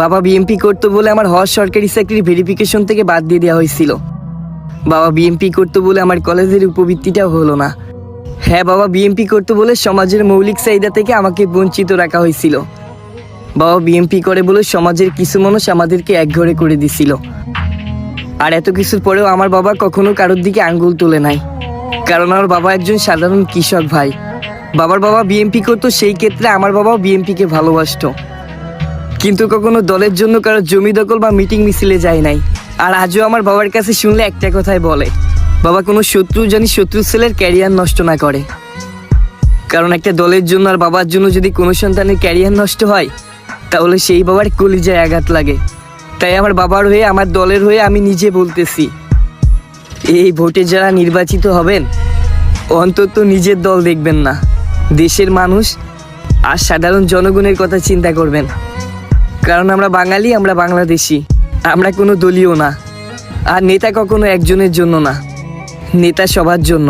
বাবা বিএমপি করতো বলে আমার হওয়ার সরকারি চাকরির ভেরিফিকেশন থেকে বাদ দিয়ে দেওয়া হয়েছিল। বাবা বিএমপি করতো বলে আমার কলেজের উপবৃত্তিটাও হলো না। হ্যাঁ, বাবা বিএমপি করতো বলে সমাজের মৌলিক চাহিদা থেকে আমাকে বঞ্চিত রাখা হয়েছিল। বাবা বিএমপি করে বলে সমাজের কিছু মানুষ আমাদেরকে একঘরে করে দিছিল। আর এত কিছুর পরেও আমার বাবা কখনো কারোর দিকে আঙ্গুল তোলে নাই, কারণ আমার বাবা একজন সাধারণ কৃষক ভাই। বাবার বাবা বিএমপি করতো, সেই ক্ষেত্রে আমার বাবাও বিএমপিকে ভালোবাসতো, কিন্তু কখনো দলের জন্য কারো জমি দখল বা মিটিং মিছিলে যায় নাই। আর আজও আমার বাবার কাছে শুনলে একটা কথাই বলে, বাবা কোনো শত্রু জানি শত্রু ছেলের ক্যারিয়ার নষ্ট না করে। কারণ একটা দলের জন্য আর বাবার জন্য যদি কোনো সন্তানের ক্যারিয়ার নষ্ট হয়, তাহলে সেই বাবার কলিজায় আঘাত লাগে। তাই আমার বাবার হয়ে, আমার দলের হয়ে আমি নিজে বলতেছি, এই ভোটে যারা নির্বাচিত হবেন অন্তত নিজের দল দেখবেন না, দেশের মানুষ আর সাধারণ জনগণের কথা চিন্তা করবেন। কারণ আমরা বাঙালি, আমরা বাংলাদেশি, আমরা কোনো দলীয় না। আর নেতা কখনো একজনের জন্য না, নেতা সবার জন্য।